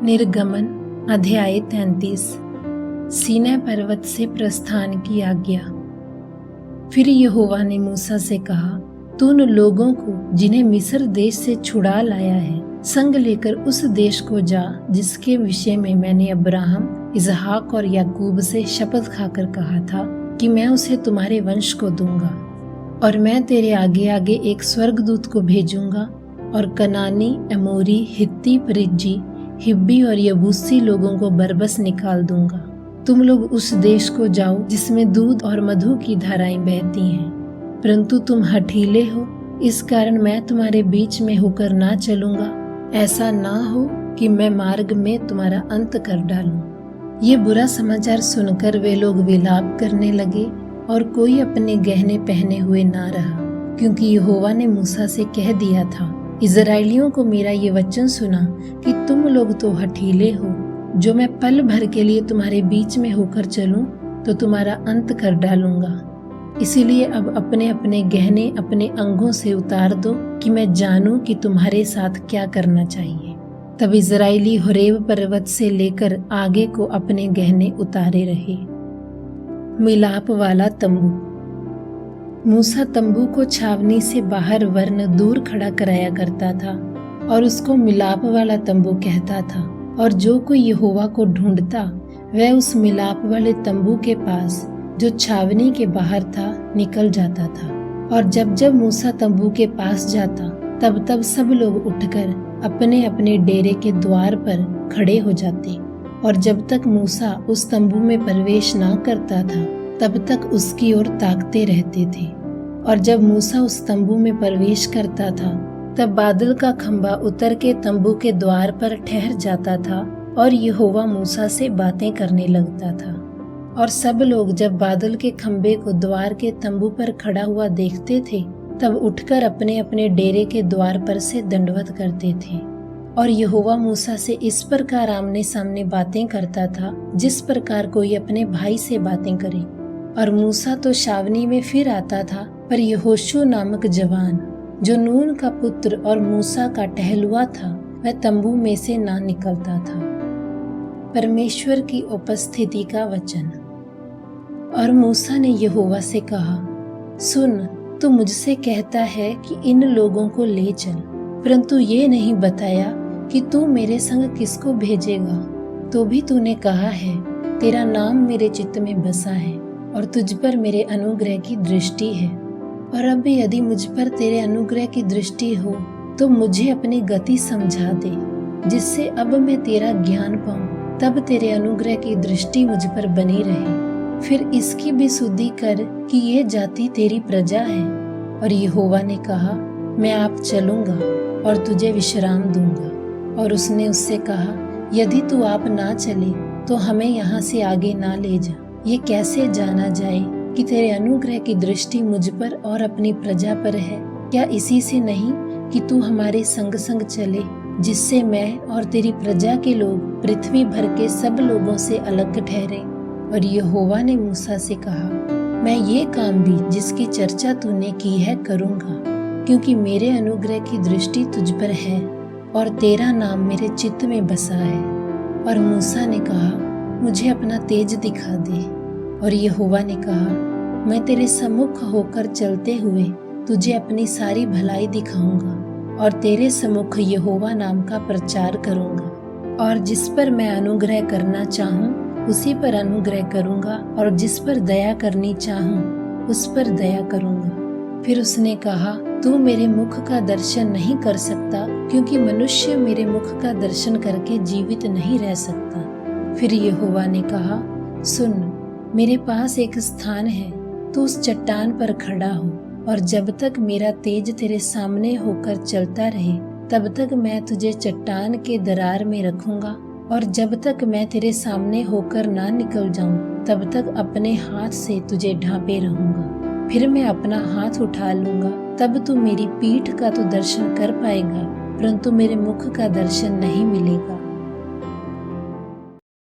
निर्गमन अध्याय 33। सीनै पर्वत से प्रस्थान की आज्ञा। फिर यहोवा ने मूसा से कहा, तू उन लोगों को जिन्हें मिस्र देश से छुड़ा लाया है संग लेकर उस देश को जा जिसके विषय में मैंने अब्राहम, इसहाक और याकूब से शपथ खाकर कहा था कि मैं उसे तुम्हारे वंश को दूंगा। और मैं तेरे आगे आगे एक स्वर्गदूत को भेजूंगा और कनानी, अमोरी, हित्ती, परिज्जी, हिब्बी और यबूसी लोगों को बरबस निकाल दूंगा। तुम लोग उस देश को जाओ जिसमें दूध और मधु की धाराएं बहती हैं, परंतु तुम हठीले हो, इस कारण मैं तुम्हारे बीच में होकर ना चलूंगा। ऐसा ना हो कि मैं मार्ग में तुम्हारा अंत कर डालूं। ये बुरा समाचार सुनकर वे लोग विलाप करने लगे और कोई अपने गहने पहने हुए ना रहा, क्योंकि यहोवा ने मूसा से कह दिया था, इज़राइलियों को मेरा ये वचन सुना कि तुम लोग तो हठीले हो। जो मैं पल भर के लिए तुम्हारे बीच में होकर चलूं तो तुम्हारा अंत कर डालूंगा। इसीलिए अब अपने अपने गहने अपने अंगों से उतार दो कि मैं जानूं कि तुम्हारे साथ क्या करना चाहिए। तब इज़राइली होरेब पर्वत से लेकर आगे को अपने गहने उतारे रहे। मिलाप वाला तंबू। मूसा तंबू को छावनी से बाहर वरन दूर खड़ा कराया करता था और उसको मिलाप वाला तंबू कहता था। और जो कोई यहोवा को ढूंढता वह उस मिलाप वाले तंबू के पास जो छावनी के बाहर था निकल जाता था। और जब जब मूसा तंबू के पास जाता तब तब सब लोग उठकर अपने अपने डेरे के द्वार पर खड़े हो जाते। और जब तक मूसा उस तंबू में प्रवेश ना करता था तब तक उसकी ओर ताकते रहते थे। और जब मूसा उस तंबू में प्रवेश करता था तब बादल का खंभा उतर के तंबू के द्वार पर ठहर जाता था और यहोवा मूसा से बातें करने लगता था। और सब लोग जब बादल के खंभे को द्वार के तंबू पर खड़ा हुआ देखते थे तब उठकर अपने अपने डेरे के द्वार पर से दंडवत करते थे। और यहोवा मूसा से इस प्रकार आमने सामने बातें करता था जिस प्रकार कोई अपने भाई से बातें करे। और मूसा तो छावनी में फिर आता था, पर यहोशू नामक जवान जो नून का पुत्र और मूसा का टहलुआ था वह तंबू में से ना निकलता था। परमेश्वर की उपस्थिति का वचन। और मूसा ने यहोवा से कहा, सुन, तू मुझसे कहता है कि इन लोगों को ले चल, परंतु ये नहीं बताया कि तू मेरे संग किसको भेजेगा। तो भी तूने कहा है, तेरा नाम मेरे चित्त में बसा है और तुझ पर मेरे अनुग्रह की दृष्टि है। और अब यदि मुझ पर तेरे अनुग्रह की दृष्टि हो तो मुझे अपनी गति समझा दे, जिससे अब मैं तेरा ज्ञान पाऊं, तब तेरे अनुग्रह की दृष्टि मुझ पर बनी रहे। फिर इसकी भी शुद्धि कर कि ये जाति तेरी प्रजा है। और यहोवा ने कहा, मैं आप चलूंगा और तुझे विश्राम दूंगा। और उसने उससे कहा, यदि तू आप ना चले तो हमें यहाँ से आगे ना ले जा। ये कैसे जाना जाए कि तेरे अनुग्रह की दृष्टि मुझ पर और अपनी प्रजा पर है? क्या इसी से नहीं कि तू हमारे संग संग चले, जिससे मैं और तेरी प्रजा के लोग पृथ्वी भर के सब लोगों से अलग ठहरे। और यहोवा ने मूसा से कहा, मैं ये काम भी जिसकी चर्चा तूने की है करूँगा, क्योंकि मेरे अनुग्रह की दृष्टि तुझ पर है और तेरा नाम मेरे चित्त में बसा है। और मूसा ने कहा, मुझे अपना तेज दिखा दे। और यहोवा ने कहा, मैं तेरे सम्मुख होकर चलते हुए तुझे अपनी सारी भलाई दिखाऊंगा और तेरे सम्मुख यहोवा नाम का प्रचार करूंगा। और जिस पर मैं अनुग्रह करना चाहूं उसी पर अनुग्रह करूंगा और जिस पर दया करनी चाहूं उस पर दया करूंगा। फिर उसने कहा, तू मेरे मुख का दर्शन नहीं कर सकता, क्योंकि मनुष्य मेरे मुख का दर्शन करके जीवित नहीं रह सकता। फिर यहोवा ने कहा, सुन, मेरे पास एक स्थान है, तू उस चट्टान पर खड़ा हो और जब तक मेरा तेज तेरे सामने होकर चलता रहे तब तक मैं तुझे चट्टान के दरार में रखूंगा। और जब तक मैं तेरे सामने होकर ना निकल जाऊं तब तक अपने हाथ से तुझे ढांपे रहूंगा। फिर मैं अपना हाथ उठा लूंगा, तब तू मेरी पीठ का तो दर्शन कर पाएगा, परंतु मेरे मुख का दर्शन नहीं मिलेगा।